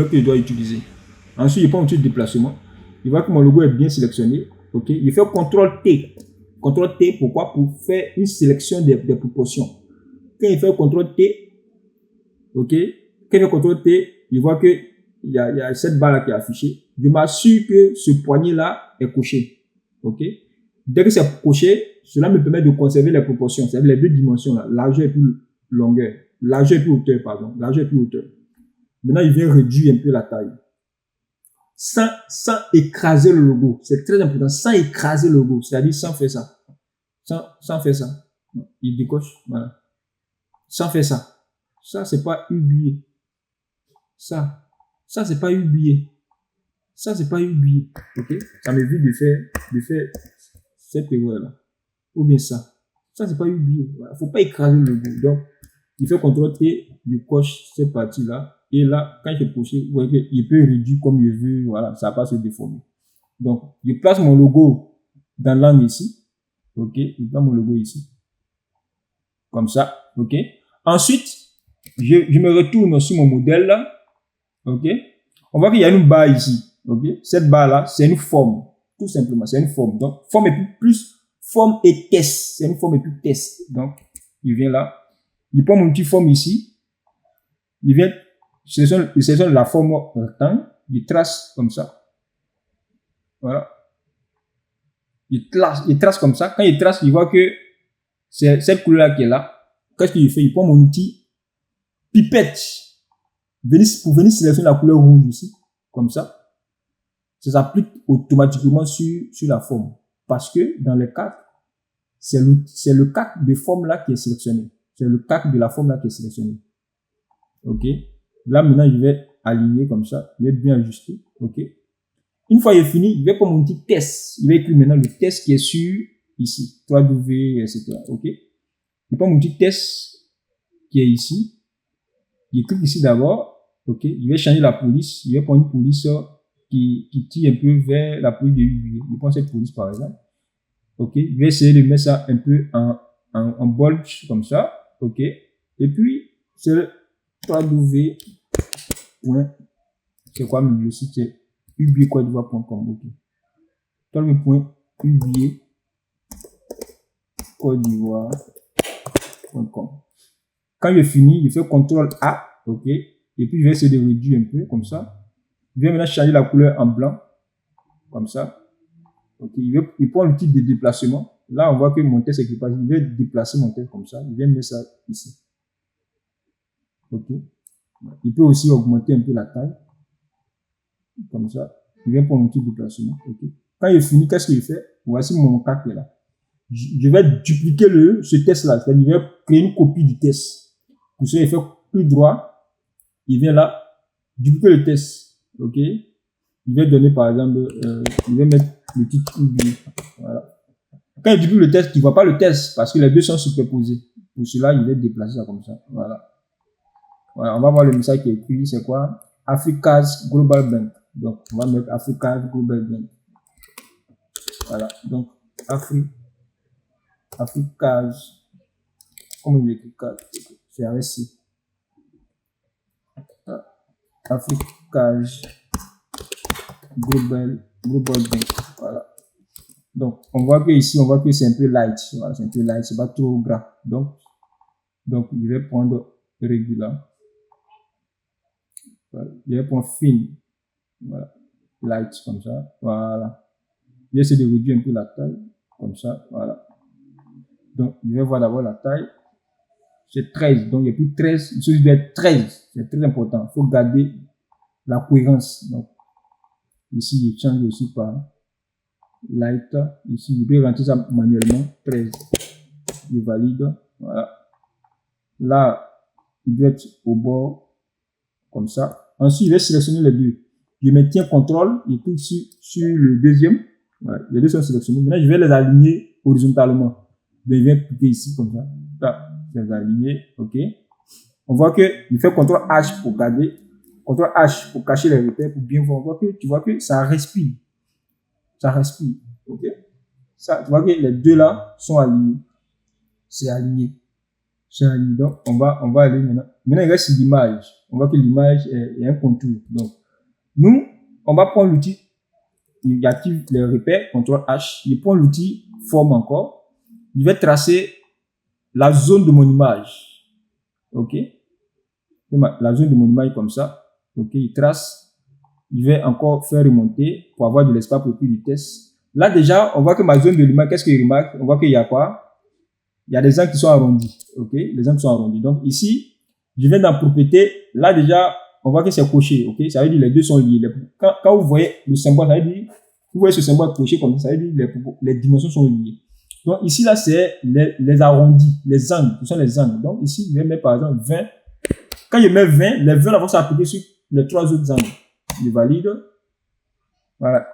que je dois utiliser. Ensuite, je prends l'outil de déplacement. Il voit que mon logo est bien sélectionné. Ok, il fait CTRL T. CTRL T, pourquoi? Pour faire une sélection des proportions. Quand il fait CTRL T, ok, quand il fait CTRL T, il voit que il y a cette barre là qui est affichée. Je m'assure que ce poignet là est coché. Ok, dès que c'est coché, cela me permet de conserver les proportions, c'est-à-dire les deux dimensions là, largeur et puis longueur, largeur et puis hauteur, pardon, largeur et puis hauteur. Maintenant, il vient réduire un peu la taille. Sans écraser le logo. C'est très important. Sans écraser le logo. C'est-à-dire sans faire ça. Sans faire ça. Il décoche. Voilà. Sans faire ça. Ça, c'est pas oublié. Ça, c'est pas oublié. Ça, c'est pas oublié. Ok? Ça m'évite de faire cette erreur-là. Ou bien ça. Ça, c'est pas oublié. Voilà. Faut pas écraser le logo. Donc, il fait CTRL-T, il coche cette partie-là. Et là, quand je pousse, vous voyez qu'il peut réduire comme je veux, voilà, ça va pas se déformer. Donc, je place mon logo dans l'angle ici. Ok, je place mon logo ici. Comme ça, ok. Ensuite, je me retourne sur mon modèle là. Ok. On voit qu'il y a une barre ici. Ok. Cette barre là, c'est une forme. Tout simplement, c'est une forme. Donc, forme et plus forme et test. C'est une forme et plus test. Donc, il vient là. Il prend mon petit forme ici. Il vient. Il sélectionne la forme rectangle, il trace comme ça. Voilà. Il trace comme ça. Quand il trace, il voit que c'est cette couleur-là qui est là. Qu'est-ce qu'il fait? Il prend mon outil pipette pour venir sélectionner la couleur rouge ici. Comme ça. Ça s'applique automatiquement sur la forme. Parce que dans le cadre, c'est le cadre de forme-là qui est sélectionné. C'est le cadre de la forme-là qui est sélectionné. Ok. Là, maintenant, je vais aligner comme ça. Je vais bien ajuster. OK. Une fois il est fini, je vais prendre mon petit test. Je vais écrire maintenant le test qui est sur ici. 3W, etc. OK. Je prends mon petit test qui est ici. Je clique ici d'abord. OK. Je vais changer la police. Je vais prendre une police qui tire un peu vers la police de UBA. Je prends cette police par exemple. OK. Je vais essayer de mettre ça un peu en bold comme ça. OK. Et puis, c'est le 3W. C'est quoi le site? C'est ubiercote-d'ivoire.com. Ok. ubiercote-d'ivoire.com. Quand je finis, je fais CTRL A. Ok. Et puis je vais essayer de réduire un peu comme ça. Je vais maintenant changer la couleur en blanc. Comme ça. Ok. Il prend le type de déplacement. Là, on voit que mon test équipage. Je vais déplacer mon test comme ça. Je vais mettre ça ici. Ok. Il peut aussi augmenter un peu la taille. Comme ça. Il vient pour un petit déplacement. Okay. Quand il est fini, qu'est-ce qu'il fait? Voici mon cas qui est là. Je vais dupliquer ce test-là. C'est-à-dire, je vais créer une copie du test. Pour ça, il fait plus droit. Il vient là, dupliquer le test. OK? Il va donner, par exemple, il va mettre le titre oublié. Voilà. Quand il duplique le test, tu ne vois pas le test parce que les deux sont superposés. Pour cela, il va déplacer ça comme ça. Voilà. Voilà. On va voir le message qui est écrit. C'est quoi? Africa's Global Bank. Donc, on va mettre Africa's Global Bank. Voilà. Donc, Africa's. Comment il écrit? C'est avec C. Africa's Global Bank. Voilà. Donc, on voit que ici, on voit que c'est un peu light. Voilà, c'est un peu light, c'est pas trop gras. Donc, je vais prendre régulier. Voilà. Je vais prendre fin. Voilà. Light, comme ça. Voilà. Je vais essayer de réduire un peu la taille. Comme ça. Voilà. Donc, je vais voir d'abord la taille. C'est 13. Donc, il n'y a plus 13. Il doit être 13. C'est très important. Il faut garder la cohérence. Donc, ici, je change aussi par light. Ici, je peux rentrer ça manuellement. 13. Je valide. Voilà. Là, il doit être au bord. Comme ça. Ensuite, je vais sélectionner les deux. Je maintiens CTRL. Je clique sur le deuxième. Voilà. Les deux sont sélectionnés. Maintenant, je vais les aligner horizontalement. Donc, je vais cliquer ici comme ça. Là, je vais les aligner. OK. On voit que il fait CTRL H pour garder. CTRL H pour cacher les repères, pour bien voir. Tu vois que ça respire. Ça respire. OK. Ça, tu vois que les deux là sont alignés. C'est aligné. C'est aligné. Donc, on va aller maintenant. Maintenant, il reste l'image. On voit que l'image est un contour. Donc, nous, on va prendre l'outil, il active les repères, CTRL H, il prend l'outil forme encore, il va tracer la zone de mon image. Ok? La zone de mon image comme ça. Ok? Il trace, il va encore faire remonter pour avoir de l'espace pour plus de vitesse. Là, déjà, on voit que ma zone de l'image, qu'est-ce qu'il remarque? On voit qu'il y a quoi? Il y a des angles qui sont arrondis. Ok? Les angles sont arrondis. Donc, ici, je vais dans propriété. Là, déjà, on voit que c'est coché. Ok? Ça veut dire que les deux sont liés. Quand vous voyez le symbole, ça veut dire, vous voyez ce symbole coché comme ça, ça veut dire que les dimensions sont liées. Donc, ici, là, c'est les arrondis, les angles. Ce sont les angles. Donc, ici, je vais mettre par exemple 20. Quand je mets 20, les 20 là vont s'appliquer sur les trois autres angles. Je valide. Voilà.